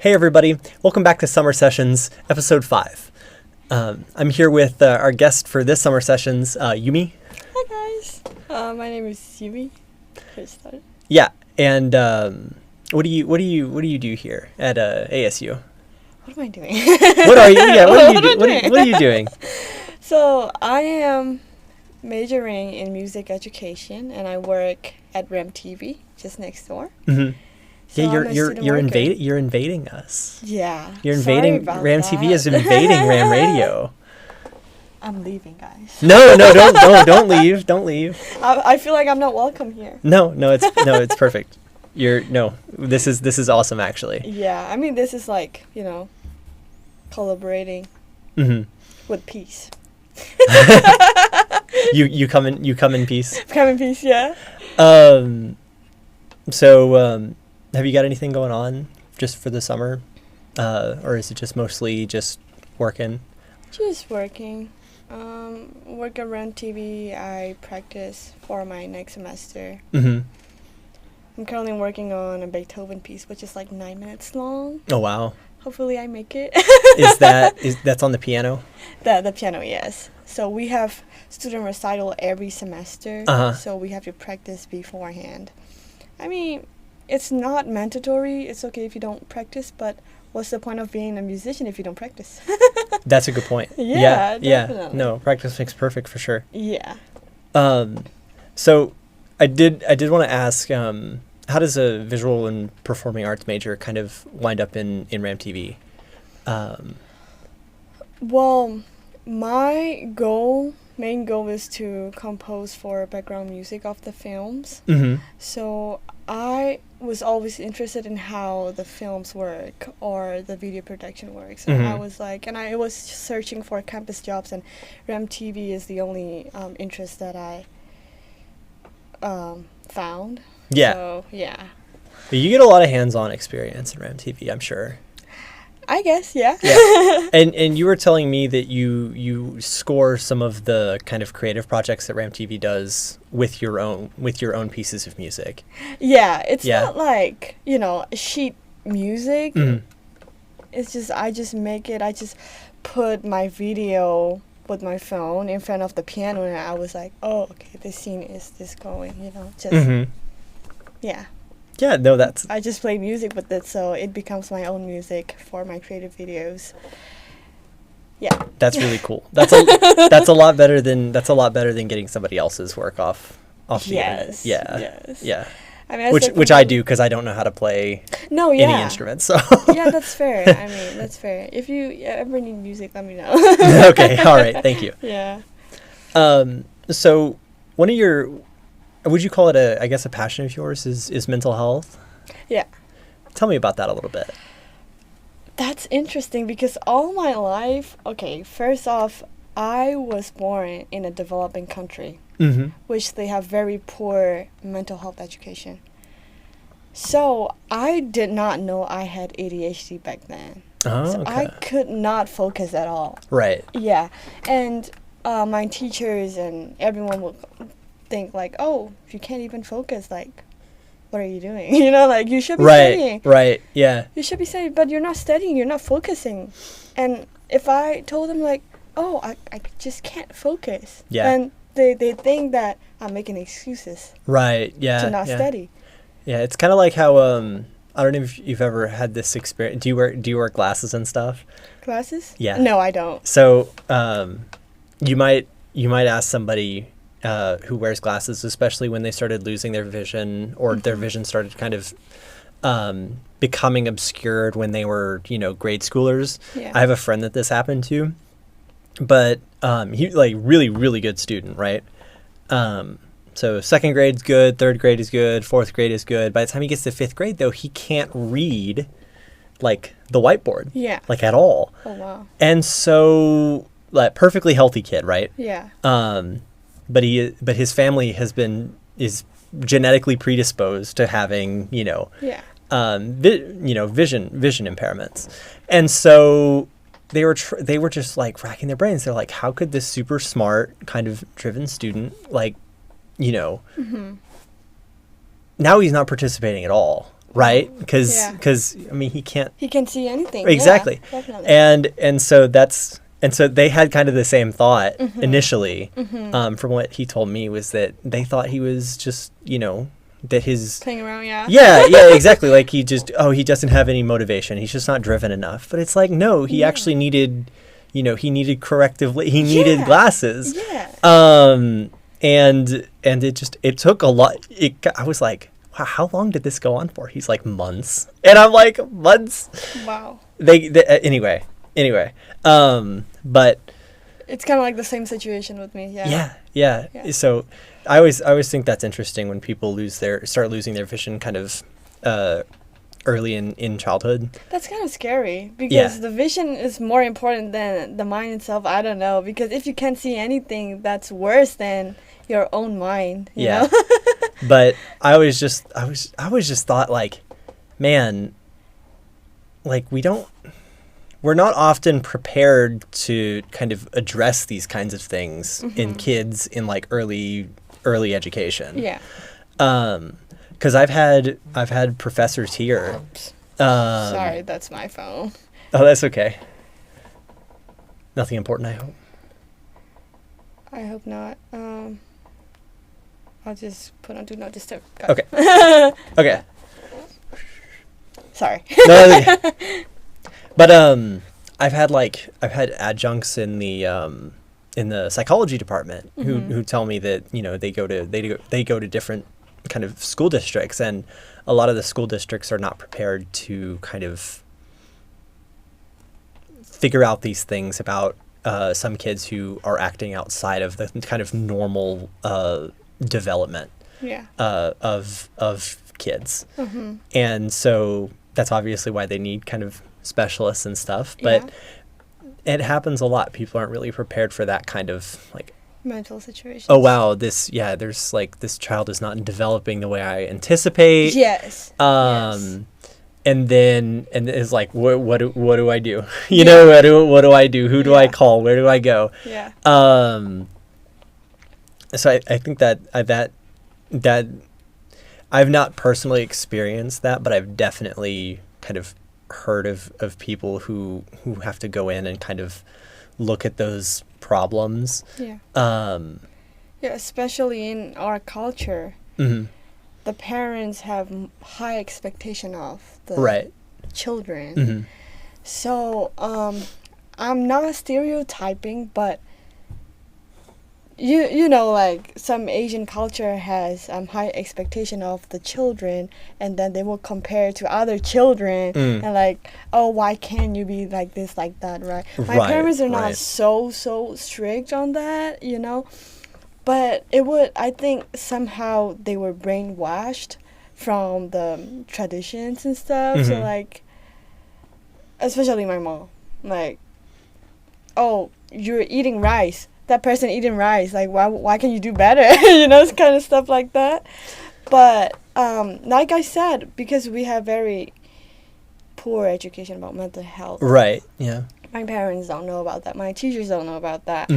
Hey everybody, welcome back to Summer Sessions, episode 5. I'm here with our guest for this Summer Sessions, Yumi. Hi guys, my name is Yumi. Yeah, and what do you do here at ASU? What am I doing? What are you? Yeah, what are you doing? So I am majoring in music education, and I work at RamTV just next door. Mm-hmm. So Yeah, I'm a student worker. you're invading us. Yeah, You're sorry invading about RamTV that. is invading Ram Radio. I'm leaving, guys. No, don't leave, don't leave. I feel like I'm not welcome here. No, it's perfect. This is awesome actually. Yeah, I mean this is like collaborating Mm-hmm. with peace. You come in peace. Come in peace, yeah. So have you got anything going on just for the summer, or is it just mostly just working? Just working. Work around TV. I practice for my next semester. Mm-hmm. I'm currently working on a Beethoven piece, which is like 9 minutes long. Oh wow! Hopefully, I make it. That's on the piano? The piano, yes. So we have student recital every semester. Uh-huh. So we have to practice beforehand. I mean, it's not mandatory. It's okay if you don't practice, but what's the point of being a musician if you don't practice? That's a good point. Yeah, yeah. definitely. No, practice makes perfect for sure. Yeah. So I did want to ask, how does a visual and performing arts major kind of wind up in RamTV? Well, my main goal is to compose for background music of the films. Mm-hmm. So I was always interested in how the films work or the video production works. So I was like, and I was searching for campus jobs, and RamTV is the only interest that I found. Yeah. So, yeah. But you get a lot of hands-on experience in RamTV, I'm sure. I guess, yeah. Yeah. And you were telling me that you score some of the kind of creative projects that RamTV does with your own pieces of music. Yeah, it's not like, sheet music. Mm. It's just, I just put my video with my phone in front of the piano, and I was like, oh, okay, this scene is this going, yeah. Yeah, no, I just play music with it, so it becomes my own music for my creative videos. Yeah. That's really cool. That's a lot better than getting somebody else's work off the internet. Yeah. Yes. Yeah. I mean, which I do because I don't know how to play any instrument. So yeah, that's fair. I mean, that's fair. If you ever need music, let me know. Okay. All right. Thank you. Yeah. So one of your, would you call it a passion of yours is mental health? Yeah. Tell me about that a little bit. That's interesting because all my life, okay, first off, I was born in a developing country, which they have very poor mental health education. So I did not know I had ADHD back then. Oh, so okay. I could not focus at all. Right. Yeah. And my teachers and everyone would think like, oh, if you can't even focus, like, what are you doing? You should be studying. Right, yeah. You should be studying, but you're not studying, you're not focusing. And if I told them like, oh, I just can't focus, then they think that I'm making excuses. Right, yeah. To not study. Yeah, it's kind of like how, I don't know if you've ever had this experience. Do you wear glasses and stuff? Glasses? Yeah. No, I don't. So, you might ask somebody who wears glasses, especially when they started losing their vision or their vision started kind of becoming obscured when they were, grade schoolers. Yeah. I have a friend that this happened to, but he like really, really good student, right? So second grade's good, third grade is good, fourth grade is good. By the time he gets to fifth grade, though, he can't read like the whiteboard, like at all. Oh wow! And so, like, perfectly healthy kid, right? Yeah. But his family is genetically predisposed to having, vision impairments. And so they were just like racking their brains. They're like, how could this super smart kind of driven student, like, now he's not participating at all. right? Because Yeah. I mean he can't He can see anything. exactly, Yeah, definitely. and so that's and so they had kind of the same thought Mm-hmm. initially. Mm-hmm. From what he told me was that they thought he was just that his Playing around, yeah. yeah exactly, like he doesn't have any motivation, he's just not driven enough. But it's like, no, he actually needed he needed he needed glasses. Yeah. And it took a lot. I was like, wow, how long did this go on for? He's like, months. And I'm like, months? Wow. Anyway, but It's kind of like the same situation with me. yeah. So I always think that's interesting when people start losing their vision kind of early in childhood. That's kind of scary because the vision is more important than the mind itself. I don't know, because if you can't see anything, that's worse than your own mind. You know? But I was just thought, like, man, like we're not often prepared to kind of address these kinds of things in kids in like early education. Yeah. Because I've had professors here. Oops. Sorry, that's my phone. Oh, that's okay. Nothing important, I hope. I hope not. I'll just put on do not disturb. Okay. Okay. Sorry. No, that's okay. But I've had adjuncts in the psychology department who tell me that they go to different kind of school districts, and a lot of the school districts are not prepared to kind of figure out these things about some kids who are acting outside of the kind of normal development of kids. And so that's obviously why they need kind of specialists and stuff, but it happens a lot. People aren't really prepared for that kind of like mental situation. Oh wow, there's like this child is not developing the way I anticipate. Yes. And it's like, what do I do? What do I do? Who do I call? Where do I go? Yeah. So I think that I've not personally experienced that, but I've definitely kind of heard of people who have to go in and kind of look at those problems. Especially in our culture. The parents have high expectation of the children. So I'm not stereotyping, but you know, like some Asian culture has high expectation of the children, and then they will compare to other children and like, oh, why can't you be like this, like that, right? My parents are not so strict on that, but I think somehow they were brainwashed from the traditions and stuff. So like, especially my mom, like, oh, you're eating rice. That person eating rice, like why can you do better? It's kind of stuff like that. But like I said, because we have very poor education about mental health. Right. Yeah. My parents don't know about that. My teachers don't know about that.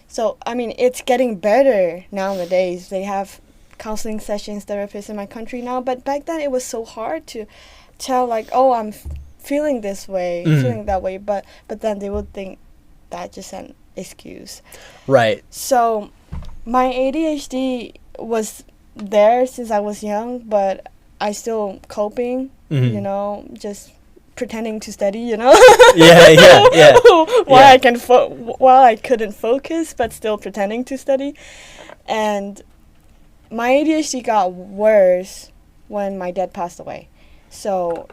So I mean, it's getting better nowadays. They have counseling sessions, therapists in my country now. But back then, it was so hard to tell, like, oh, I'm feeling this way, feeling that way. But then they would think that just an excuse. Right. So my ADHD was there since I was young, but I still coping, just pretending to study, Yeah. While I couldn't focus, but still pretending to study. And my ADHD got worse when my dad passed away. So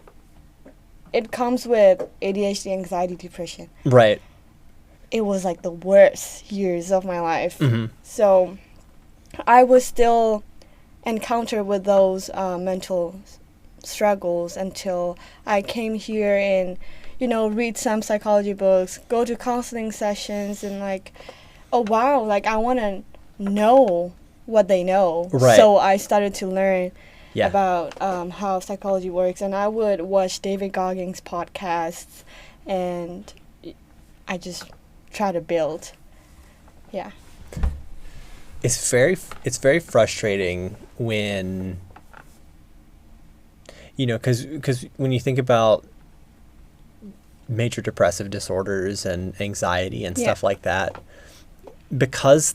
it comes with ADHD, anxiety, depression. Right. It was like the worst years of my life. So I was still encountered with those mental struggles until I came here and, read some psychology books, go to counseling sessions, and like, oh wow, like I want to know what they know. Right. So I started to learn about how psychology works, and I would watch David Goggins' podcasts, and I just try to build. Yeah. It's very frustrating when because when you think about major depressive disorders and anxiety and stuff like that, because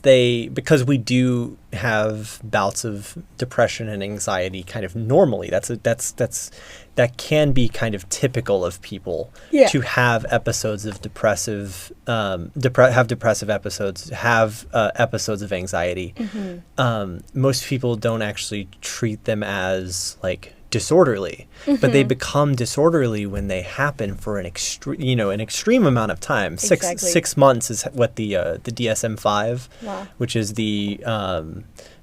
we do have bouts of depression and anxiety kind of normally, that can be kind of typical of people to have episodes of depressive episodes, have episodes of anxiety. Most people don't actually treat them as like disorderly, but they become disorderly when they happen for an extreme amount of time. Six months is what the DSM-5, which is the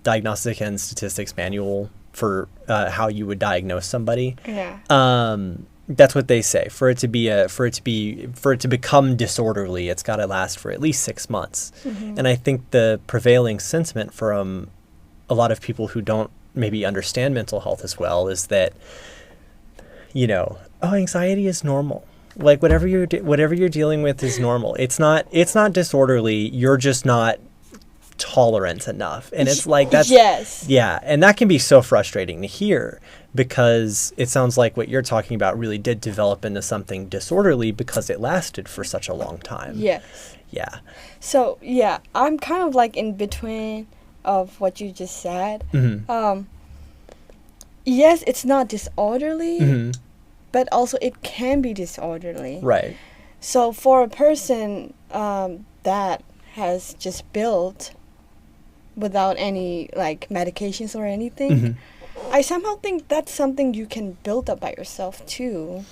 Diagnostic and Statistics Manual for how you would diagnose somebody. That's what they say. For it to become disorderly, it's got to last for at least 6 months. And I think the prevailing sentiment from a lot of people who don't maybe understand mental health as well is that, anxiety is normal. Like whatever you're dealing with is normal. It's not disorderly. You're just not tolerant enough. And it's like, that's and that can be so frustrating to hear, because it sounds like what you're talking about really did develop into something disorderly because it lasted for such a long time. So I'm kind of like in between of what you just said. Yes, it's not disorderly, but also it can be disorderly. Right. So for a person that has just built without any like medications or anything, I somehow think that's something you can build up by yourself too.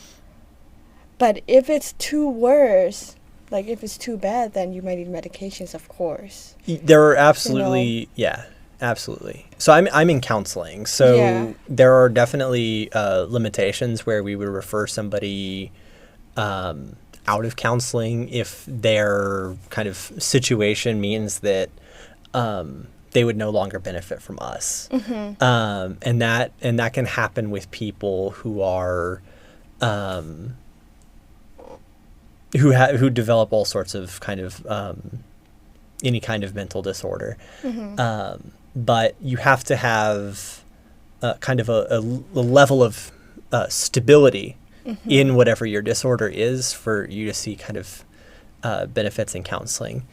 But if it's too worse, like if it's too bad, then you might need medications, of course. There are absolutely, absolutely. So I'm in counseling, so there are definitely limitations where we would refer somebody out of counseling if their kind of situation means that they would no longer benefit from us. And that can happen with people who are who develop all sorts of kind of any kind of mental disorder. But you have to have kind of a level of stability in whatever your disorder is for you to see kind of benefits in counseling.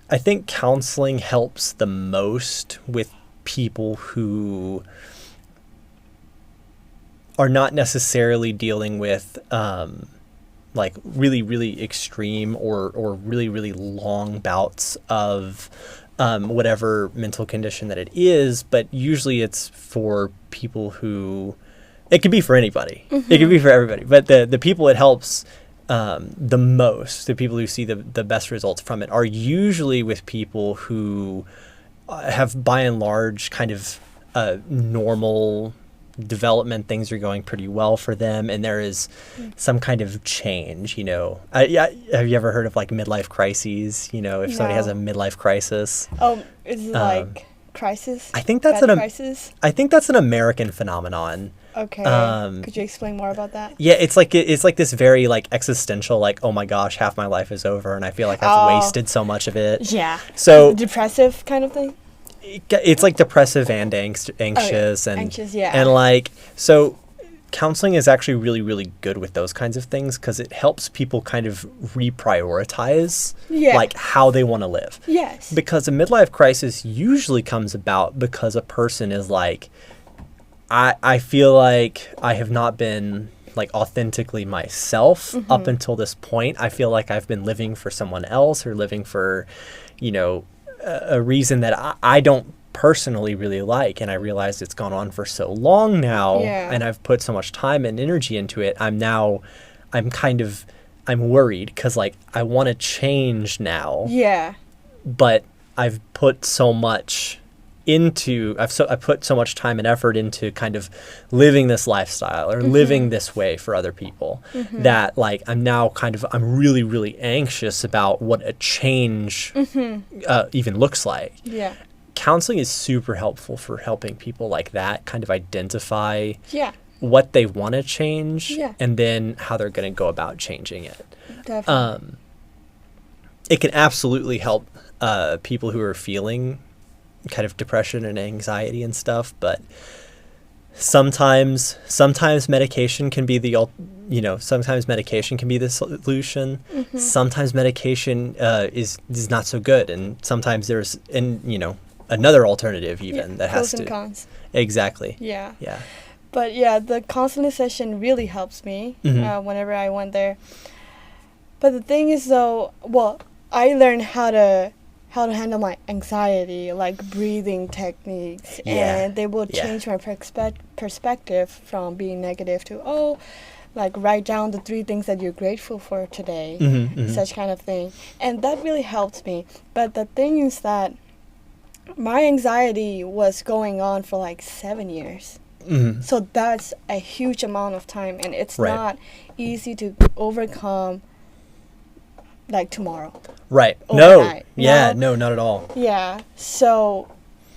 I think counseling helps the most with people who are not necessarily dealing with like really, really extreme or really, really long bouts of whatever mental condition that it is, but usually it's for people who, it could be for anybody. It could be for everybody, but the people it helps the most, the people who see the best results from it, are usually with people who have by and large kind of normal development. Things are going pretty well for them, and there is some kind of change, have you ever heard of like midlife crises? If somebody has a midlife crisis. Is it like crisis? I think that's crisis? I think that's an American phenomenon. Okay. Could you explain more about that? Yeah, it's like this very like existential, like, oh my gosh, half my life is over and I feel like I've wasted so much of it. Yeah. So depressive kind of thing? It's like depressive and anxious and anxious, yeah. And like, so counseling is actually really, really good with those kinds of things because it helps people kind of reprioritize like how they want to live. Yes. Because a midlife crisis usually comes about because a person is like, I feel like I have not been like authentically myself up until this point. I feel like I've been living for someone else or living for, a reason that I don't personally really like, and I realized it's gone on for so long now, and I've put so much time and energy into it. I'm worried because like I want to change now. Yeah. But I've put so much I put so much time and effort into kind of living this lifestyle or living this way for other people that like I'm really, really anxious about what a change even looks like. Yeah. Counseling is super helpful for helping people like that kind of identify what they want to change and then how they're going to go about changing it. Definitely. It can absolutely help people who are feeling kind of depression and anxiety and stuff, but sometimes medication can be sometimes medication can be the solution. Sometimes medication is not so good, and sometimes there's another alternative even that has pros and to cons. exactly. Yeah. Yeah. But yeah, the counseling session really helps me whenever I went there. But the thing is, though, well, I learned how to handle my anxiety, like breathing techniques, and they will change my perspective from being negative to like write down the 3 things that you're grateful for today, such kind of thing, and that really helped me. But the thing is that my anxiety was going on for like 7 years. So that's a huge amount of time, and it's not easy to overcome like tomorrow. Right. Overnight, No, not at all. Yeah. So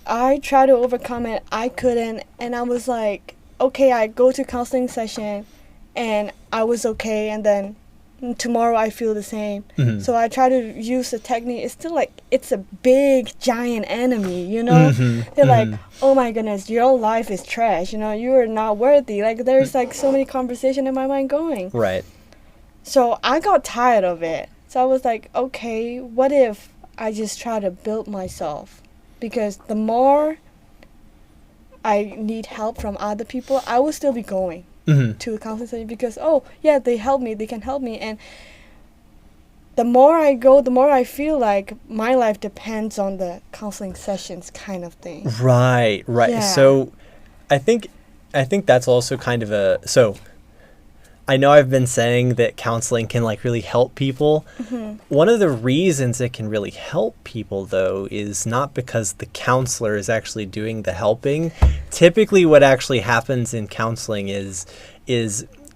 I tried to overcome it. I couldn't, and I was like, okay, I go to counseling session and I was okay, and then tomorrow I feel the same. So I try to use the technique. It's still like it's a big giant enemy, They're like, oh my goodness, your life is trash, you are not worthy. Like there's like so many conversation in my mind going. Right. So I got tired of it. So I was like, okay, what if I just try to build myself? Because the more I need help from other people, I will still be going to the counseling session because, they help me, they can help me. And the more I go, the more I feel like my life depends on the counseling sessions kind of thing. Right. Yeah. So I think that's also kind of so I know I've been saying that counseling can like really help people. One of the reasons it can really help people, though, is not because the counselor is actually doing the helping. Typically what actually happens in counseling is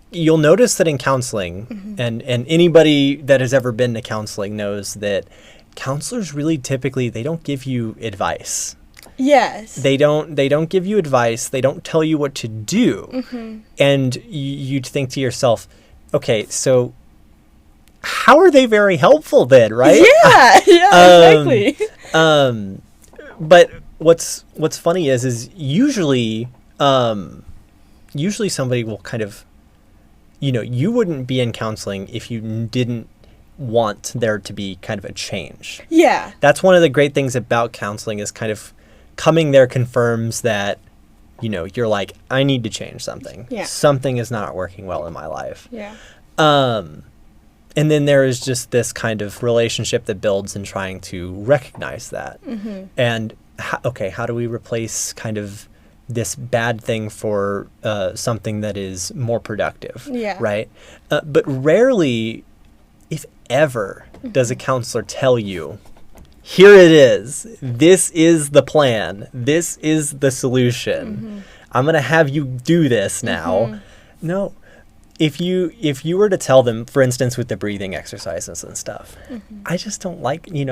you'll notice that in counseling, and anybody that has ever been to counseling knows that counselors really typically, they don't give you advice. Yes. They don't give you advice. They don't tell you what to do. And you'd think to yourself, okay, so how are they very helpful then, right? Yeah, exactly. But what's funny is usually somebody will kind of, you wouldn't be in counseling if you didn't want there to be kind of a change. Yeah. That's one of the great things about counseling is kind of coming there confirms that, you're like, I need to change something. Yeah. Something is not working well in my life. Yeah. And then there is just this kind of relationship that builds in trying to recognize that. And, how do we replace kind of this bad thing for something that is more productive? Yeah. Right? But rarely, if ever, does a counselor tell you, here it is. This is the plan. This is the solution. I'm going to have you do this now. No. If you were to tell them, for instance, with the breathing exercises and stuff, I just don't like, I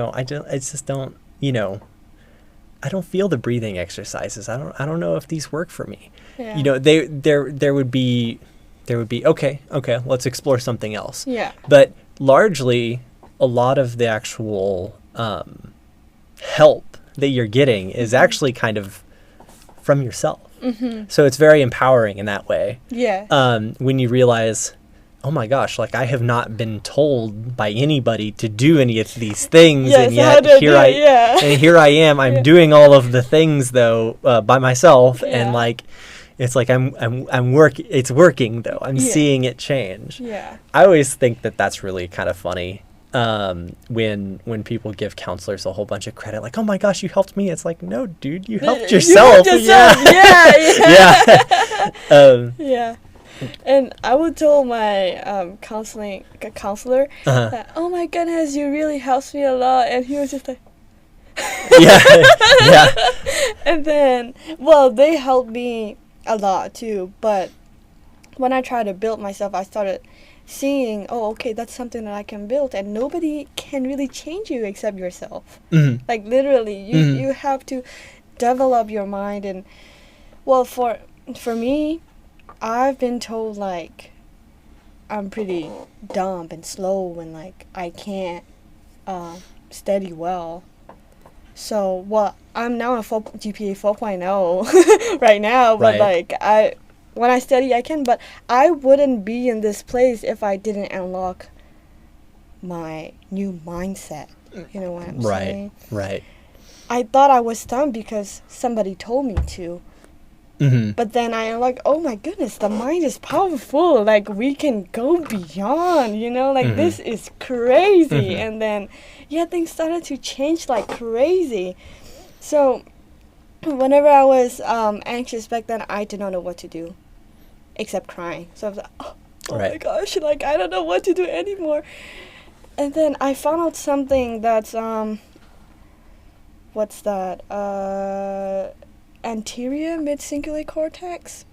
don't feel the breathing exercises. I don't know if these work for me. Yeah. There would be okay, let's explore something else. Yeah. But largely a lot of the actual help that you're getting is actually kind of from yourself. So it's very empowering in that way. Yeah. When you realize, oh my gosh, like I have not been told by anybody to do any of these things, and yet here I am. I'm doing all of the things though by myself, and like it's like it's working though. I'm seeing it change. Yeah. I always think that that's really kind of funny. When people give counselors a whole bunch of credit, like, oh my gosh, you helped me. It's like, no, dude, you helped yourself. Yeah. And I would tell my counselor that, oh my goodness, you really helped me a lot. And he was just like, yeah. And then, well, they helped me a lot too. But when I tried to build myself, I started seeing, okay, that's something that I can build, and nobody can really change you except yourself. Like literally, you have to develop your mind. And well, for me, I've been told like I'm pretty dumb and slow and like I can't study well. So, well, I'm now a GPA 4.0 right now, but Right. like when I study, I can, but I wouldn't be in this place if I didn't unlock my new mindset. You know what I'm saying? Right. I thought I was dumb because somebody told me to. Mm-hmm. But then I'm like, oh my goodness, the mind is powerful. Like, we can go beyond, you know? Like, this is crazy. And then, yeah, things started to change like crazy. So, whenever I was anxious back then, I did not know what to do except crying. So I was like, oh my gosh, like, I don't know what to do anymore. And then I found out something that's, what's that? Anterior mid-cingulate cortex.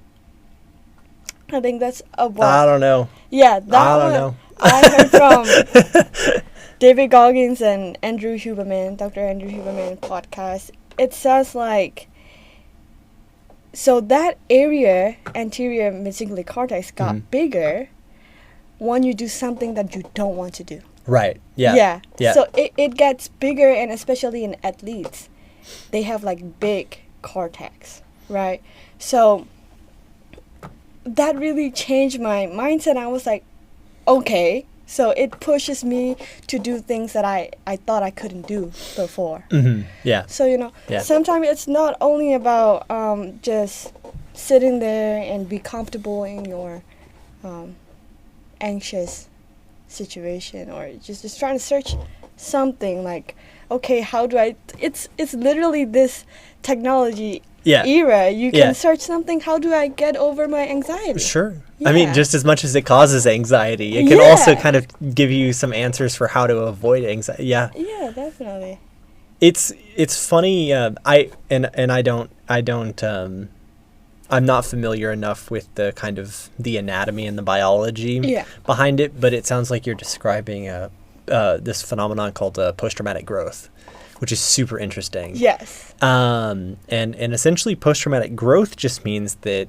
I think that's what? I don't know. Yeah, that I don't one know. I heard from David Goggins and Andrew Huberman, Dr. Andrew Huberman podcast. It says like, so that area, anterior mid-cingulate cortex, got bigger when you do something that you don't want to do. Right. Yeah. Yeah. So it gets bigger, and especially in athletes, they have like big cortex, right? So that really changed my mindset. I was like, okay, so it pushes me to do things that I thought I couldn't do before. Yeah. So, you know, sometimes it's not only about just sitting there and be comfortable in your anxious situation, or just trying to search something like, okay, how do I, it's literally this technology era. You can search something, how do I get over my anxiety? Sure. I mean, just as much as it causes anxiety, it can also kind of give you some answers for how to avoid anxiety. Yeah, definitely. It's funny. I'm not familiar enough with the kind of the anatomy and the biology behind it, but it sounds like you're describing this phenomenon called post-traumatic growth, which is super interesting. Yes. And essentially post-traumatic growth just means that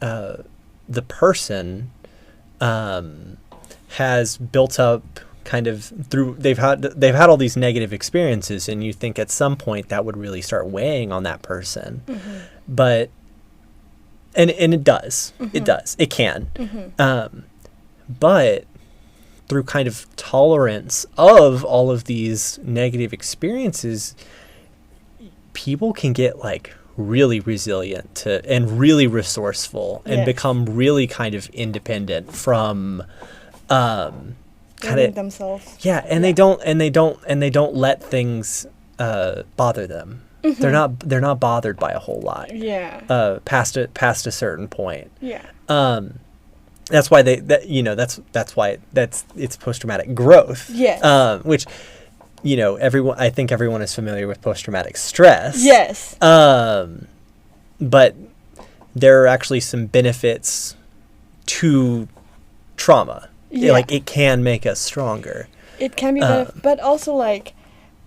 the person has built up kind of through, they've had all these negative experiences, and you think at some point that would really start weighing on that person. But and it does. It can. But through kind of tolerance of all of these negative experiences, people can get like really resilient and really resourceful and become really kind of independent from kind of themselves. They don't let things bother them. They're not bothered by a whole lot. Past a certain point. That's why that's why it's post-traumatic growth. Which, you know, I think everyone is familiar with post-traumatic stress. But there are actually some benefits to trauma. Like, it can make us stronger. It can be better, but also like,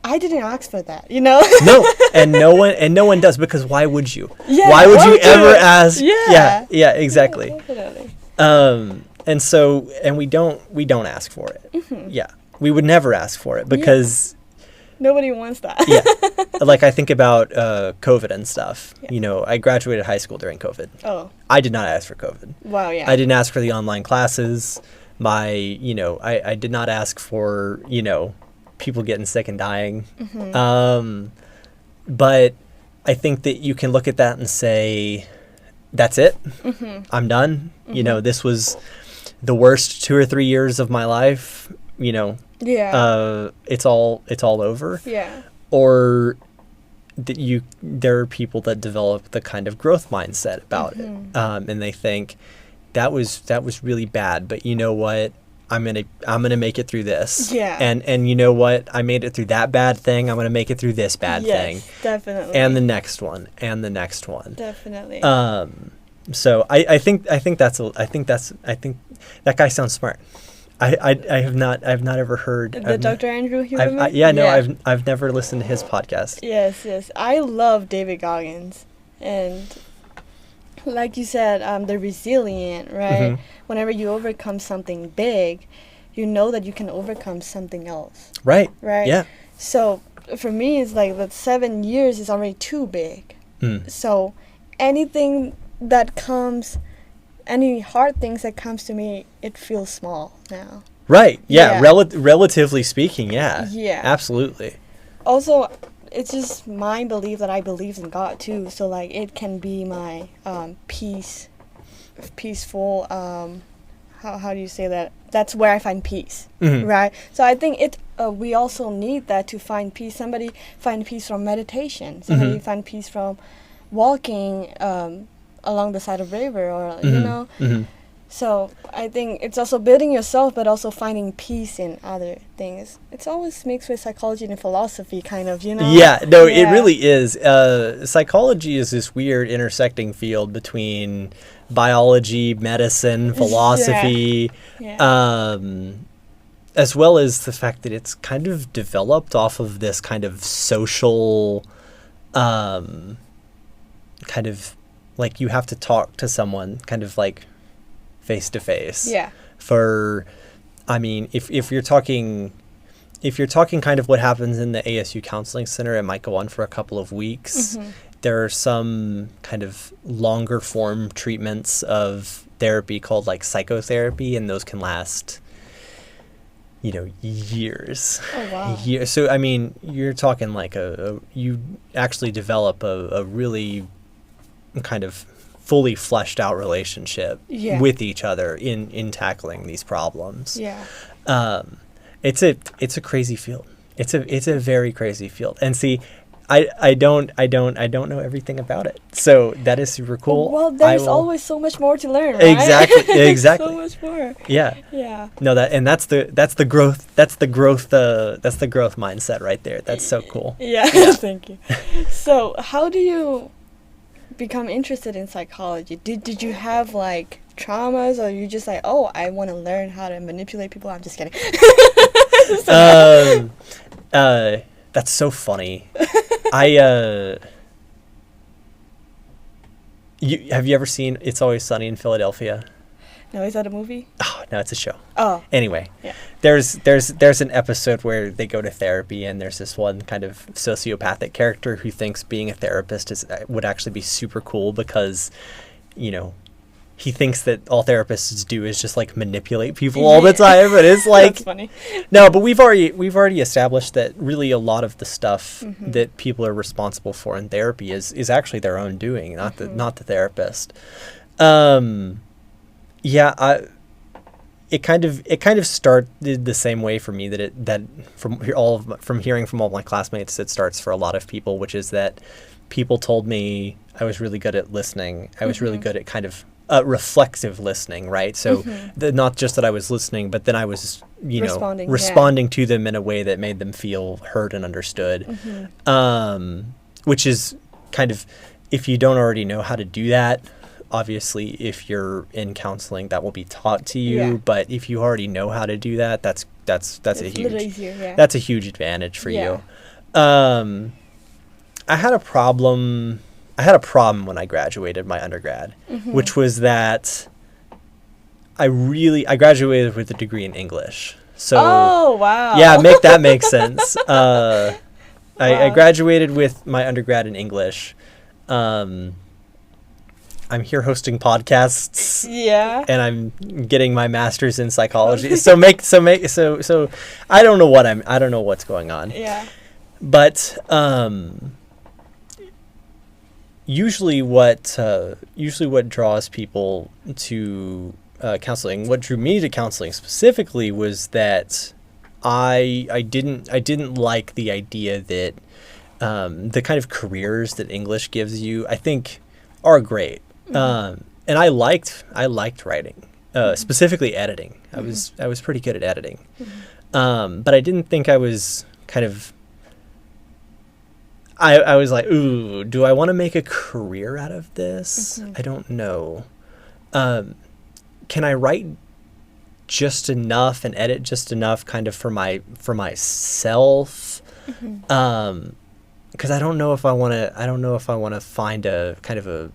I didn't ask for that, you know? No, and no one does, because why would you? Why would you ever ask? Yeah, exactly. Definitely. And we don't ask for it. We would never ask for it, because nobody wants that. Like, I think about COVID and stuff. You know, I graduated high school during COVID. I did not ask for COVID. Wow. I didn't ask for the online classes. I did not ask for, people getting sick and dying. But I think that you can look at that and say, that's it. I'm done. You know, this was the worst 2 or 3 years of my life. It's all over. Or there are people that develop the kind of growth mindset about it, and they think that was really bad, but you know what? I'm gonna make it through this. And you know what? I made it through that bad thing. I'm gonna make it through this bad thing. Definitely. And the next one. And the next one. Definitely. So I think that guy sounds smart. I've not ever heard the Dr. Andrew Huberman. I've never listened to his podcast. Yes. I love David Goggins, and like you said, they're resilient, right? Whenever you overcome something big, you know that you can overcome something else. Right. Yeah. So for me, it's like that 7 years is already too big. So anything that comes, any hard things that comes to me, it feels small now. Right. Yeah. Relatively speaking. Yeah. Yeah. Absolutely. Also, it's just my belief that I believe in God too. So like it can be my peaceful. How do you say that? That's where I find peace, right? So I think we also need that to find peace. Somebody find peace from meditation. Somebody find peace from walking along the side of river, or you know. So I think it's also building yourself, but also finding peace in other things. It's always mixed with psychology and philosophy, kind of, you know? Yeah, no, it really is. Psychology is this weird intersecting field between biology, medicine, philosophy, as well as the fact that it's kind of developed off of this kind of social, kind of like you have to talk to someone, kind of like face to face. Yeah. For, I mean, if you're talking kind of what happens in the ASU Counseling Center, it might go on for a couple of weeks. There are some kind of longer form treatments of therapy called like psychotherapy, and those can last, you know, years. Oh, wow. Years. So, I mean, you're talking like you actually develop a really kind of fully fleshed out relationship with each other in tackling these problems. Yeah. It's a crazy field. It's a very crazy field. And see, I don't know everything about it. So that is super cool. Well, there's always so much more to learn, right? Exactly. So much more. Yeah. Yeah. No, that's the growth mindset right there. That's so cool. Yeah. Thank you. So, how do you become interested in psychology? Did you have like traumas, or you just like, oh, I want to learn how to manipulate people? I'm just kidding. That's so funny. Have you ever seen It's Always Sunny in Philadelphia? No, is that a movie? Oh, no, it's a show. Oh. Anyway, yeah. There's an episode where they go to therapy, and there's this one kind of sociopathic character who thinks being a therapist would actually be super cool because, you know, he thinks that all therapists do is just like manipulate people all the time. But it's like, that's funny. No, but we've already established that really a lot of the stuff that people are responsible for in therapy is actually their own doing, not the therapist. Yeah, it kind of started the same way for me that from hearing from all my classmates, it starts for a lot of people, which is that people told me I was really good at listening. I was really good at kind of reflexive listening, right? So not just that I was listening, but then I was, responding to them in a way that made them feel heard and understood. Which is kind of, if you don't already know how to do that, obviously if you're in counseling, that will be taught to you. Yeah. But if you already know how to do that, that's a huge advantage for you. I had a problem when I graduated my undergrad, which was that I graduated with a degree in English. So, oh, wow. Yeah, that makes sense. I graduated with my undergrad in English. I'm here hosting podcasts. Yeah. And I'm getting my master's in psychology. So I don't know what's going on. Yeah. But usually what draws people to counseling, what drew me to counseling specifically, was that I didn't like the idea that the kind of careers that English gives you, I think, are great. And I liked writing, specifically editing. I was pretty good at editing. But I didn't think I was kind of, I was like, ooh, do I want to make a career out of this? I don't know. Can I write just enough and edit just enough kind of for myself? Because I don't know if I want to find a kind of a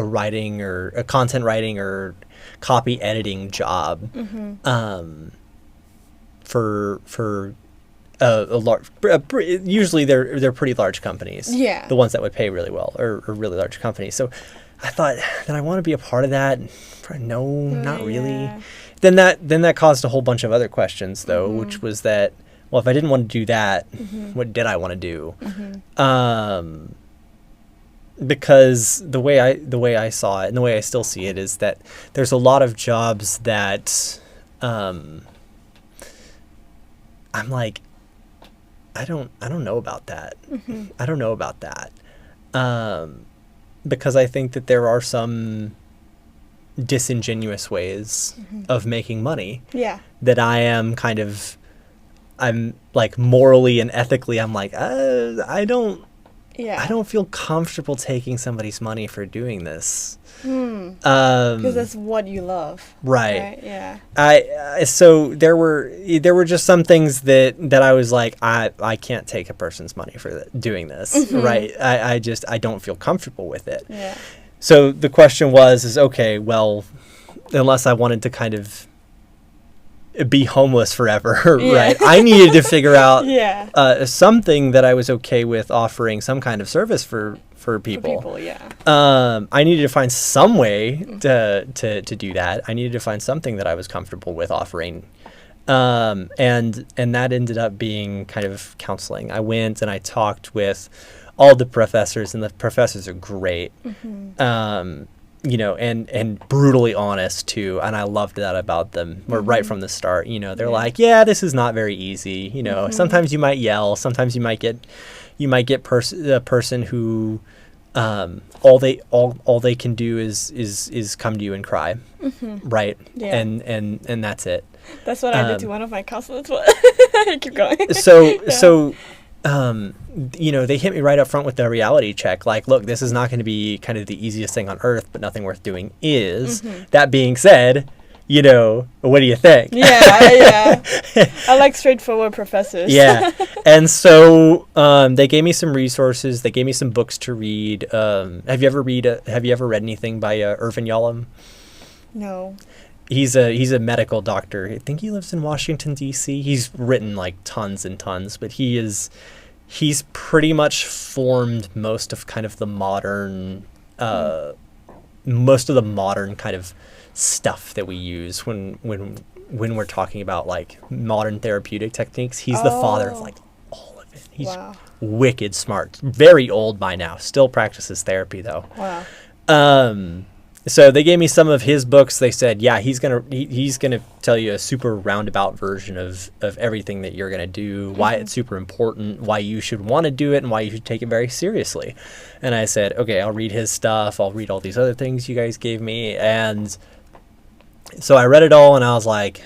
writing or a content writing or copy editing job for a large, usually they're pretty large companies. Yeah. The ones that would pay really well are really large companies. So I thought that I want to be a part of that. No, not really. Then that caused a whole bunch of other questions though, which was that, well, if I didn't want to do that, what did I want to do? Because the way I saw it and the way I still see it is that there's a lot of jobs that I'm like, I don't know about that. I don't know about that. Because I think that there are some disingenuous ways of making money. Yeah. That I'm like morally and ethically, I'm like, I don't feel comfortable taking somebody's money for doing this. Because that's what you love. Right. Yeah. So there were just some things that I was like, I can't take a person's money for doing this. Right. I don't feel comfortable with it. Yeah. So the question is okay, well, unless I wanted to kind of be homeless forever, right? I needed to figure out something that I was okay with offering some kind of service for people. I needed to find some way to do that. I needed to find something that I was comfortable with offering. And that ended up being kind of counseling. I went and I talked with all the professors, and the professors are great. You know, and brutally honest too, and I loved that about them. Right from the start, you know, they're like, yeah, this is not very easy. You know, sometimes you might yell, sometimes you might get a person who all they can do is come to you and cry, right? Yeah. And that's it. That's what I did to one of my counselors. Keep going. So you know, they hit me right up front with the reality check. Like, look, this is not going to be kind of the easiest thing on earth, but nothing worth doing is. That being said, you know, what do you think? Yeah. I like straightforward professors. Yeah. And so they gave me some resources. They gave me some books to read. Have you ever read anything by Irvin Yalom? No. He's a medical doctor. I think he lives in Washington, D.C. He's written like tons and tons, but he's pretty much formed most of the modern kind of stuff that we use when we're talking about like modern therapeutic techniques. He's the father of like all of it. He's wicked smart. Very old by now. Still practices therapy though. Wow. So they gave me some of his books. They said, yeah, he's gonna tell you a super roundabout version of everything that you're gonna do, why it's super important, why you should want to do it, and why you should take it very seriously. And I said, okay, I'll read his stuff. I'll read all these other things you guys gave me. And so I read it all, and I was like,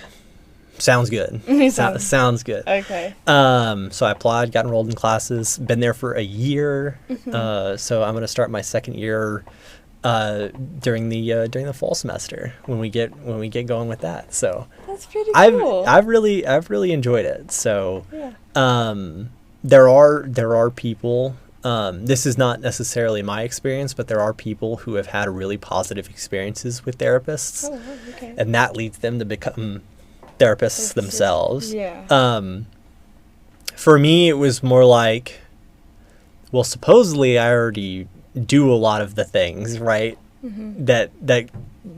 sounds good. Sounds good. Okay. So I applied, got enrolled in classes, been there for a year. So I'm gonna start my second year during the fall semester when we get going with that. So that's pretty cool. I've really enjoyed it. So there are people, this is not necessarily my experience, but there are people who have had really positive experiences with therapists. Okay. And that leads them to become therapists themselves. For me, it was more like, well, supposedly I already do a lot of the things, right? That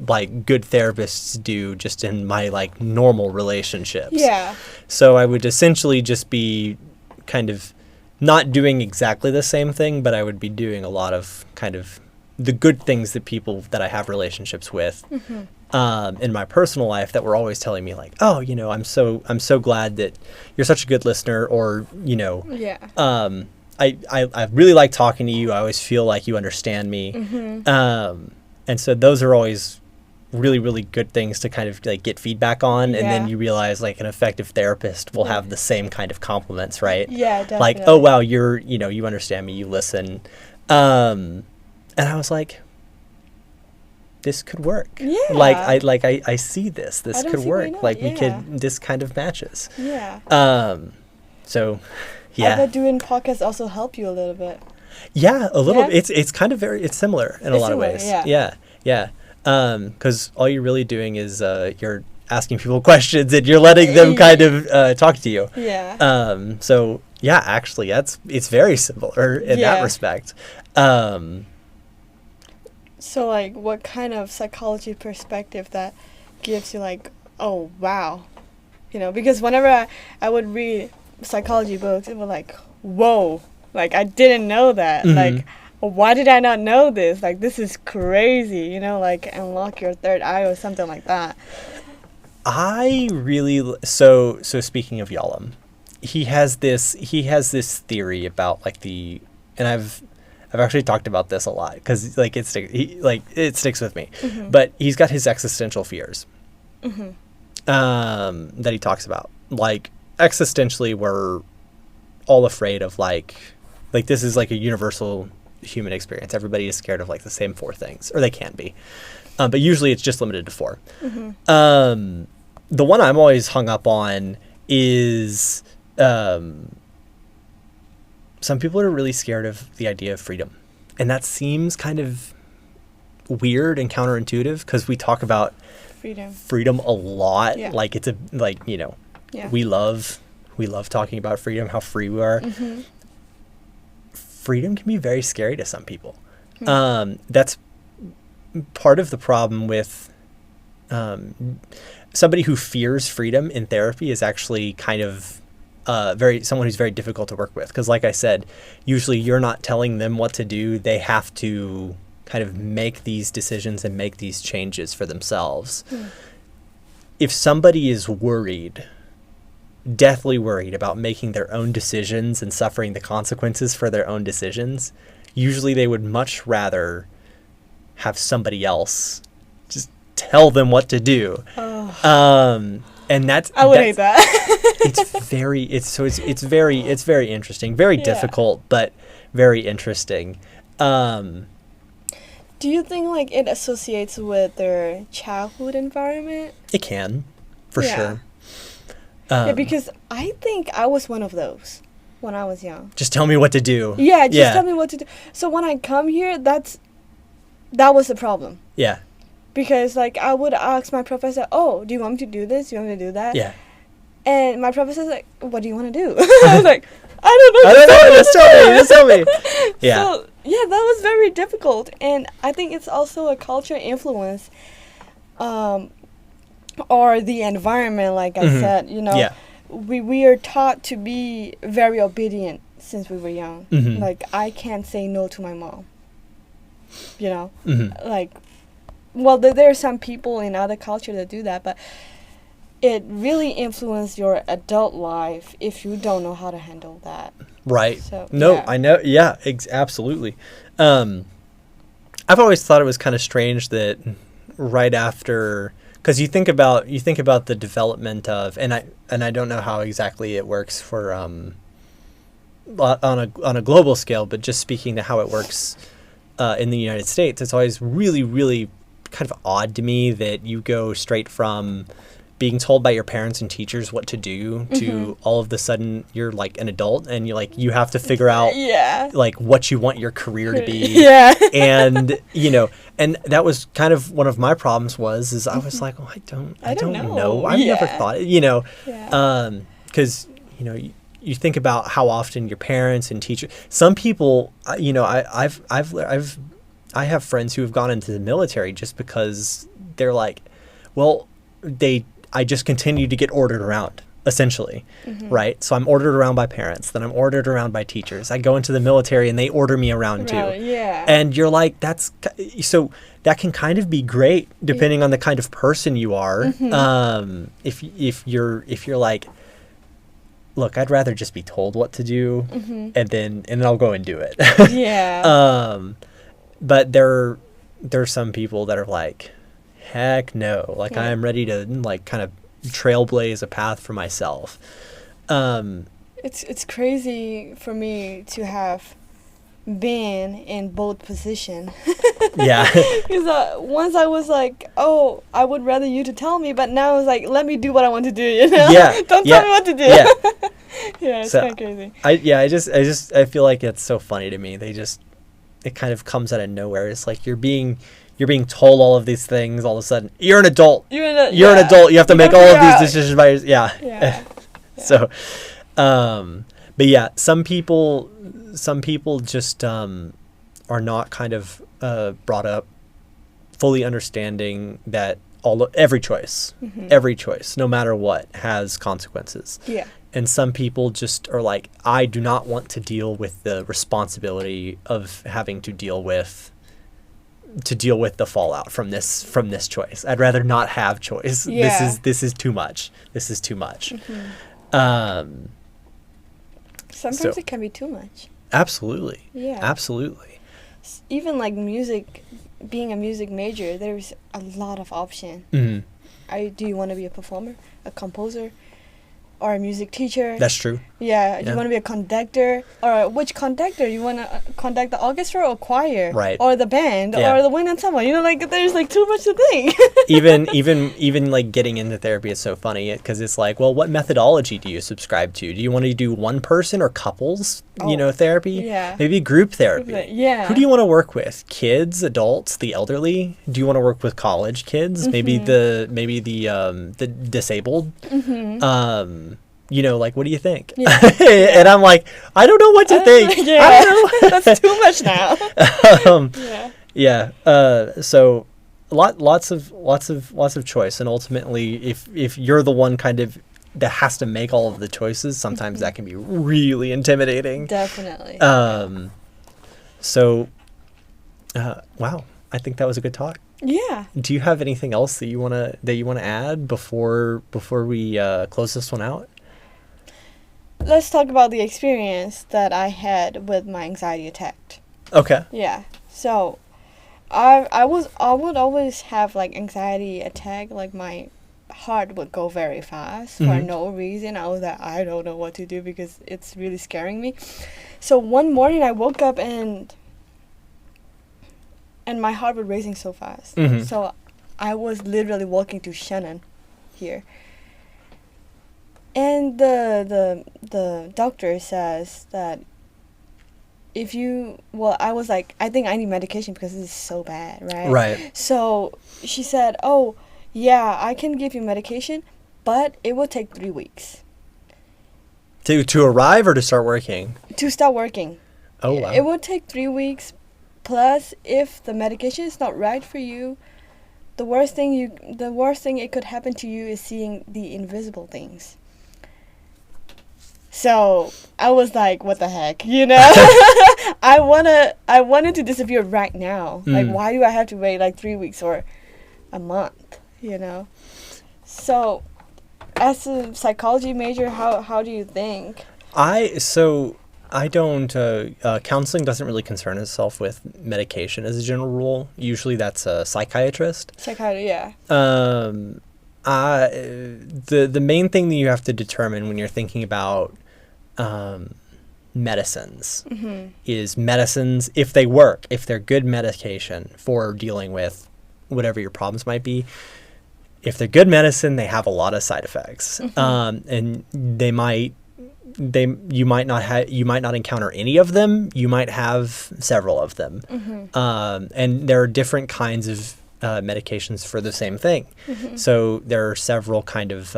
like good therapists do just in my like normal relationships. Yeah. So I would essentially just be kind of not doing exactly the same thing, but I would be doing a lot of kind of the good things that people that I have relationships with in my personal life that were always telling me like, oh, you know, I'm so glad that you're such a good listener, or, you know, I really like talking to you. I always feel like you understand me. And so those are always really, really good things to kind of like get feedback on. And then you realize like an effective therapist will have the same kind of compliments, right? Yeah, definitely. Like, oh, wow, you understand me, you listen. And I was like, this could work. Yeah. I see this. This could work. Like we could, this kind of matches. Yeah. So yeah. I bet doing podcasts also help you a little bit. Yeah, a little. Yeah? It's kind of it's similar in a lot of ways. Yeah. Because all you're really doing is you're asking people questions and you're letting them kind of talk to you. Yeah. So yeah, actually, it's very similar in that respect. So like, what kind of psychology perspective that gives you like, oh wow, because whenever I would read psychology books, it was like, whoa, like I didn't know that. Like, why did I not know this? Like, this is crazy, like unlock your third eye or something like that. I really so speaking of Yalom, he has this theory about like and I've actually talked about this a lot because like it sticks with me. But he's got his existential fears that he talks about. Like existentially, we're all afraid of like this is like a universal human experience. Everybody is scared of like the same 4 things, or they can be, but usually it's just limited to 4. The one I'm always hung up on is some people are really scared of the idea of freedom, and that seems kind of weird and counterintuitive because we talk about freedom a lot. Like it's we love talking about freedom, how free we are. Freedom can be very scary to some people. That's part of the problem with somebody who fears freedom in therapy is actually kind of someone who's very difficult to work with, because like I said, usually you're not telling them what to do. They have to kind of make these decisions and make these changes for themselves. If somebody is deathly worried about making their own decisions and suffering the consequences for their own decisions, usually they would much rather have somebody else just tell them what to do. And I would hate that. it's very interesting, very difficult, but very interesting. Do you think like it associates with their childhood environment? It can, for sure. Because I think I was one of those when I was young. Just tell me what to do. Yeah, tell me what to do. So when I come here, that was the problem. Yeah. Because like I would ask my professor, "Oh, do you want me to do this? Do you want me to do that?" Yeah. And my professor's like, "What do you want to do?" I was like, "I don't know. Just tell me. Yeah. So yeah, that was very difficult, and I think it's also a culture influence, or the environment. Like I said, we are taught to be very obedient since we were young. Like I can't say no to my mom. Like. Well, there are some people in other cultures that do that, but it really influences your adult life if you don't know how to handle that. Right. So, I know. Yeah, absolutely. I've always thought it was kind of strange that right after, because you think about the development of, and I don't know how exactly it works for on a global scale, but just speaking to how it works in the United States, it's always really, really kind of odd to me that you go straight from being told by your parents and teachers what to do to all of a sudden you're like an adult and you have to figure out like what you want your career to be. And and that was kind of one of my problems is I was like, I don't know. I've never thought because you think about how often your parents and teachers, some people, I have friends who have gone into the military just because they're like, well, I just continue to get ordered around, essentially, right? So I'm ordered around by parents, then I'm ordered around by teachers. I go into the military and they order me around too. And you're like, so that can kind of be great depending on the kind of person you are. If you're like, look, I'd rather just be told what to do and then I'll go and do it. But there are some people that are like, heck no. Like I am ready to like kind of trailblaze a path for myself. It's crazy for me to have been in both position. Because once I was like, oh, I would rather you to tell me, but now it's like, let me do what I want to do. Don't tell me what to do. It's kind of crazy. I feel like it's so funny to me. It kind of comes out of nowhere. It's like you're being You're being told all of these things. All of a sudden, you're an adult. You're an yeah. adult. You have to make all of these out. decisions by yourself. Yeah. Yeah. So, but yeah, some people just are not kind of brought up fully understanding that every choice, no matter what, has consequences. Yeah. And some people just are like, I do not want to deal with the responsibility of having to deal with the fallout from this choice. I'd rather not have choice. Yeah. This is too much. This is too much. Sometimes it can be too much. Absolutely. Yeah. Absolutely. Even like music, being a music major, there's a lot of option. Do you want to be a performer, a composer, or a music teacher? That's true. Yeah. Do you want to be a conductor? Or which conductor? You want to conduct the orchestra or choir? Right. Or the band or the wind ensemble? You know, like there's like too much to think. even like getting into therapy is so funny because it's like, well, what methodology do you subscribe to? Do you want to do one person or couples, therapy? Yeah. Maybe group therapy. Yeah. Who do you want to work with? Kids, adults, the elderly? Do you want to work with college kids? Maybe the disabled? Like, what do you think? Yeah. And I'm like, I don't know what to think. Yeah. I don't know. That's too much now. So lots of choice, and ultimately, if you're the one kind of that has to make all of the choices, sometimes that can be really intimidating. Definitely. Wow, I think that was a good talk. Yeah. Do you have anything else that you wanna add before we close this one out? Let's talk about the experience that I had with my anxiety attack. Okay. Yeah. So, I would always have like anxiety attack. Like my heart would go very fast for no reason. I was like, I don't know what to do because it's really scaring me. So one morning I woke up and my heart was racing so fast. So I was literally walking to Shannon here. And the doctor says that I was like, I think I need medication because this is so bad, right? Right. So she said, oh, yeah, I can give you medication, but it will take 3 weeks. To arrive or to start working? To start working. Oh, wow. It will take 3 weeks. Plus, if the medication is not right for you, the worst thing it could happen to you is seeing the invisible things. So I was like, what the heck, I wanted to disappear right now. Like, why do I have to wait like 3 weeks or a month, So as a psychology major, how do you think? I don't, counseling doesn't really concern itself with medication as a general rule. Usually that's a psychiatrist. Psychiatry, yeah. The main thing that you have to determine when you're thinking about medicines is medicines, if they work, if they're good medication for dealing with whatever your problems might be. If they're good medicine, they have a lot of side effects, and you might not encounter any of them. You might have several of them, and there are different kinds of medications for the same thing. So there are several kind of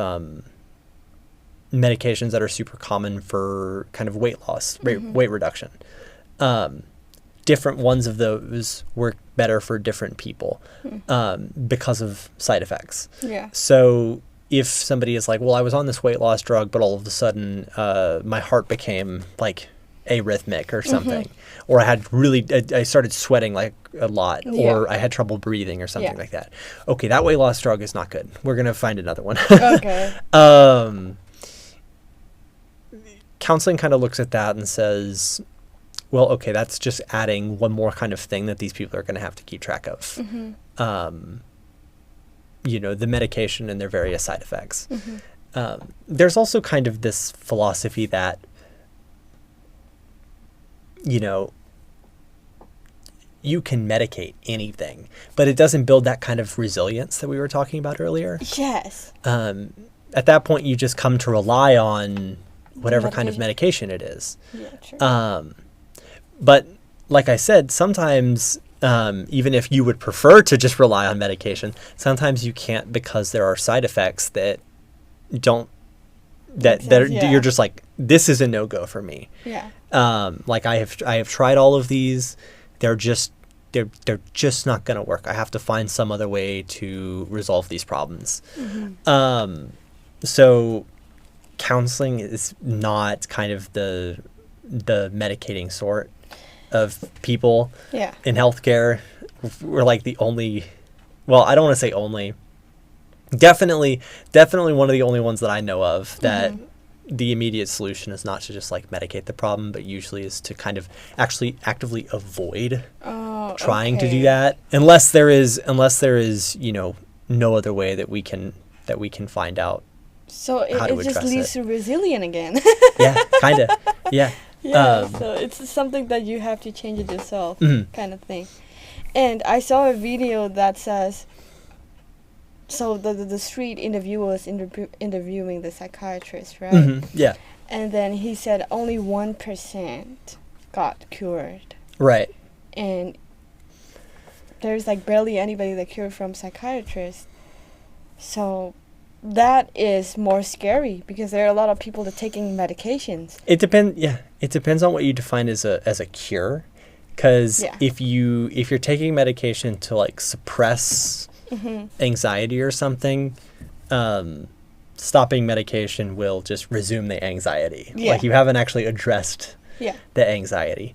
medications that are super common for kind of weight loss, weight reduction. Different ones of those work better for different people because of side effects. Yeah. So if somebody is like, well, I was on this weight loss drug, but all of a sudden my heart became like arrhythmic or something, or I started sweating like a lot, or I had trouble breathing or something like that. Okay, that weight loss drug is not good. We're going to find another one. Okay. Counseling kind of looks at that and says, well, okay, that's just adding one more kind of thing that these people are going to have to keep track of. The medication and their various side effects. There's also kind of this philosophy that, you can medicate anything, but it doesn't build that kind of resilience that we were talking about earlier. Yes. At that point, you just come to rely on whatever kind of medication it is. Yeah, true. But like I said, sometimes even if you would prefer to just rely on medication, sometimes you can't because there are side effects that don't you're just like, this is a no-go for me. Yeah. Like I have tried all of these. They're just not going to work. I have to find some other way to resolve these problems. Mm-hmm. So counseling is not kind of the medicating sort of people in healthcare. We're like the only, well, I don't want to say only, definitely one of the only ones that I know of that the immediate solution is not to just like medicate the problem, but usually is to kind of actually actively avoid trying to do that, unless there is, you know, no other way that we can find out. So it just leads to resilient again. Yeah, kind of. Yeah. Yeah, so it's something that you have to change it yourself, kind of thing. And I saw a video that says, so the street interviewer was interviewing the psychiatrist, right? Mm-hmm. Yeah. And then he said only 1% got cured. Right. And there's like barely anybody that cured from psychiatrists. So that is more scary because there are a lot of people that are taking medications. It depends on what you define as a cure. Because if you're taking medication to like suppress anxiety or something, stopping medication will just resume the anxiety. Yeah. Like you haven't actually addressed the anxiety.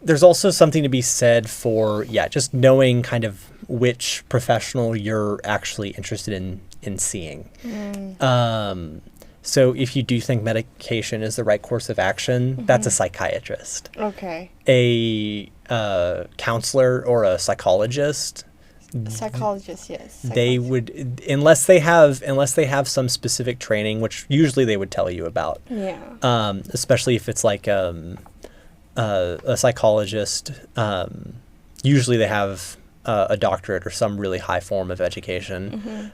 There's also something to be said for just knowing kind of which professional you're actually interested in seeing. So if you do think medication is the right course of action, that's a psychiatrist. Okay. A counselor or a psychologist. Psychologist, yes. They would, unless they have some specific training, which usually they would tell you about. Yeah. Especially if it's like a psychologist. Usually they have a doctorate or some really high form of education.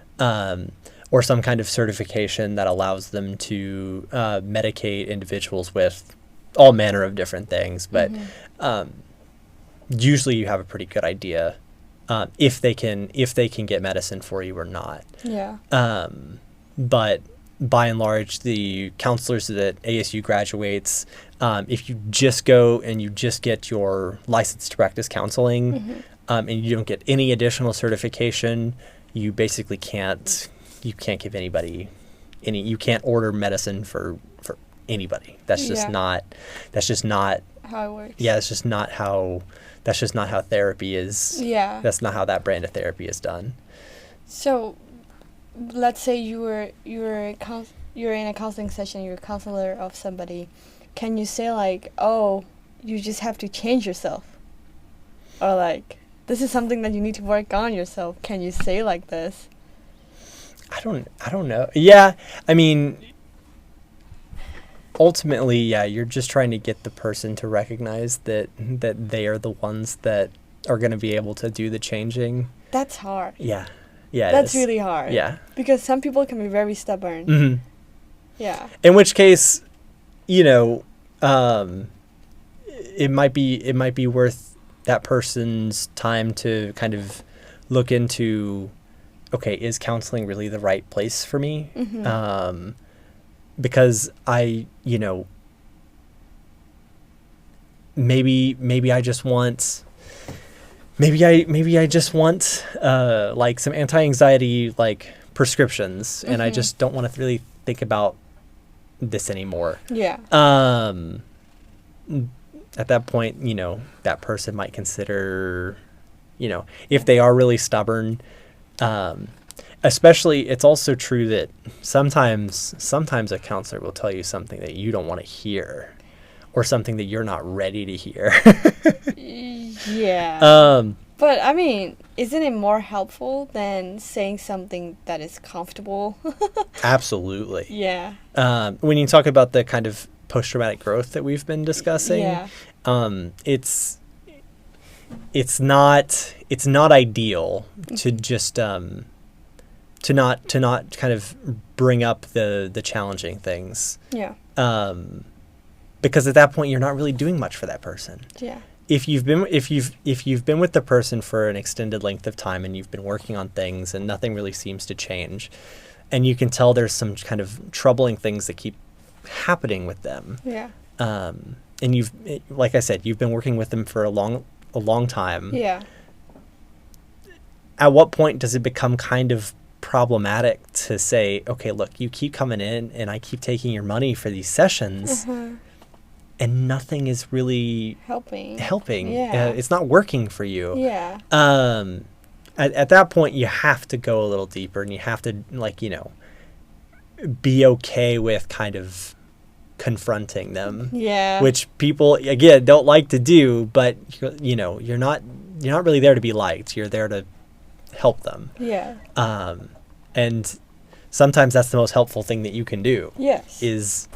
Or some kind of certification that allows them to medicate individuals with all manner of different things. But usually you have a pretty good idea if they can get medicine for you or not. Yeah. But by and large, the counselors that ASU graduates, if you just go and you just get your license to practice counseling, and you don't get any additional certification, you basically can't give anybody you can't order medicine for anybody. That's just not how it works. Yeah, that's just not how therapy is. Yeah. That's not how that brand of therapy is done. So let's say you're in a counseling session, you're a counselor of somebody. Can you say like, "Oh, you just have to change yourself," or like, "This is something that you need to work on yourself"? Can you say like this? I don't know. Yeah, I mean, ultimately, you're just trying to get the person to recognize that they are the ones that are going to be able to do the changing. That's hard. Yeah, that's really hard. Yeah, because some people can be very stubborn. Mm-hmm. Yeah. In which case, you know, it might be worth that person's time to kind of look into, okay, is counseling really the right place for me? Because maybe I just want like some anti-anxiety like prescriptions, and I just don't want to really think about this anymore. Yeah. At that point, that person might consider, if they are really stubborn. Especially, it's also true that sometimes a counselor will tell you something that you don't want to hear, or something that you're not ready to hear. Yeah. But I mean, isn't it more helpful than saying something that is comfortable? Absolutely. Yeah. When you talk about the kind of post-traumatic growth that we've been discussing, it's not ideal to just to not kind of bring up the challenging things. Yeah. because at that point you're not really doing much for that person. Yeah. If you've been with the person for an extended length of time and you've been working on things and nothing really seems to change, and you can tell there's some kind of troubling things that keep happening with them. Yeah. And you've, like I said, you've been working with them for a long time. Yeah. At what point does it become kind of problematic to say, okay, look, you keep coming in and I keep taking your money for these sessions, and nothing is really helping. Yeah. It's not working for you. Yeah. At that point, you have to go a little deeper, and you have to, like, you know, be okay with kind of confronting them. Yeah. Which people, again, don't like to do, but, you know, you're not really there to be liked. You're there to help them. Yeah. And sometimes that's the most helpful thing that you can do. Yes. Is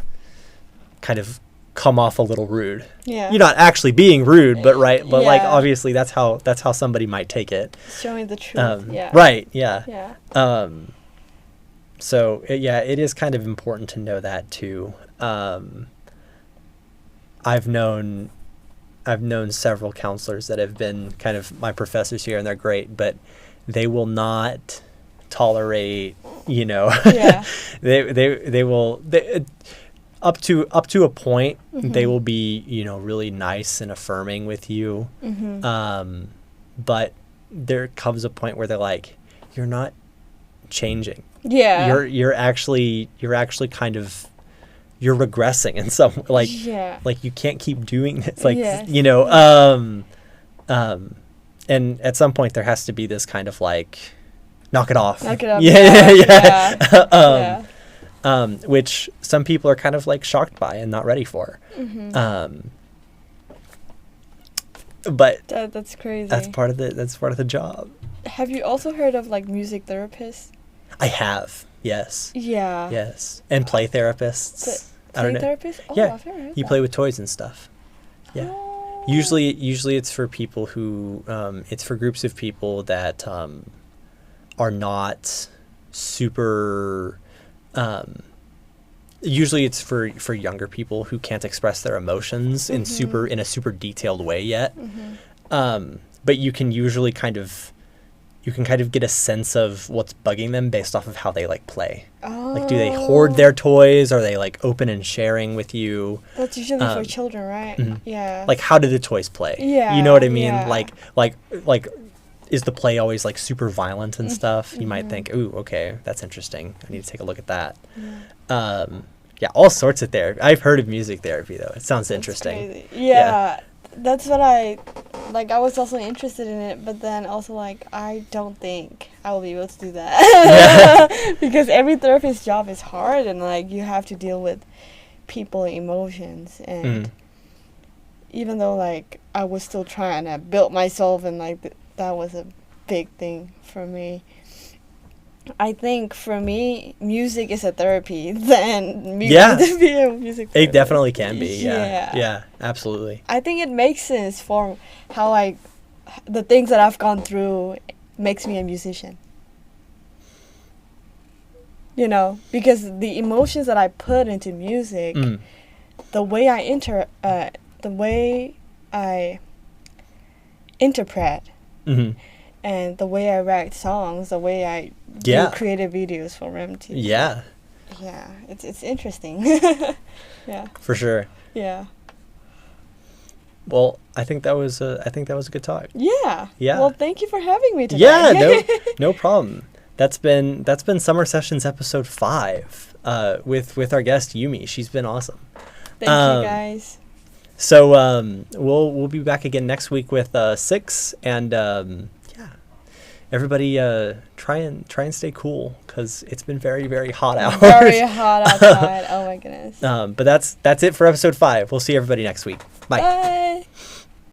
kind of come off a little rude. Yeah. You're not actually being rude, but like Yeah. obviously that's how somebody might take it. Showing the truth. Yeah. Right. Yeah. Yeah. So it is kind of important to know that too. I've known several counselors that have been kind of my professors here, and they're great, but they will not tolerate, you know, Yeah. they will up to a point, they will be, you know, really nice and affirming with you. But there comes a point where they're like, you're not changing. Yeah. You're actually kind of, you're regressing in some, like, Yeah. like you can't keep doing this, like, Yes. you know, and at some point there has to be this kind of like, knock it off. Knock it off. Yeah. Yeah. Which some people are kind of like shocked by and not ready for. But That's crazy. that's part of the job. Have you also heard of like music therapists? I have, yes. Yeah. Yes. And play therapists. I don't know. Therapist? Oh, Yeah. I've never heard You that. play with toys and stuff. Yeah. Oh. Usually it's for people who, it's for groups of people that are not super, usually it's for younger people who can't express their emotions in a super detailed way yet. But you can usually kind of get a sense of what's bugging them based off of how they like play. Oh. Like, do they hoard their toys? Are they like open and sharing with you? That's usually for children, right? Yeah. Like, how do the toys play? Yeah, You know what I mean? yeah. Like, is the play always like super violent and stuff? You might think, ooh, okay, that's interesting. I need to take a look at that. Yeah, all sorts of therapy. I've heard of music therapy though. It sounds interesting. Crazy. Yeah. That's what I was also interested in it, but then also like I don't think I will be able to do that. Because every therapist's job is hard, and like you have to deal with people emotions, and even though like I was still trying to build myself, and like that was a big thing for me. I think for me, music is a therapy than me to be a music therapist. It definitely can be. Yeah. Yeah, absolutely. I think it makes sense for how the things that I've gone through makes me a musician. You know, because the emotions that I put into music, the way I interpret, and the way I write songs, the way I do creative videos for RamTV. Yeah. Yeah, it's interesting. Yeah. For sure. Yeah. Well, I think that was a good talk. Yeah. Yeah. Well, thank you for having me today. Yeah, no problem. That's been Summer Sessions episode 5 with our guest Yumi. She's been awesome. Thank you guys. So we'll be back again next week with 6, and everybody try and stay cool, because it's been very, very hot out. Very hot outside. Oh my goodness. But that's it for episode 5. We'll see everybody next week. Bye. Bye.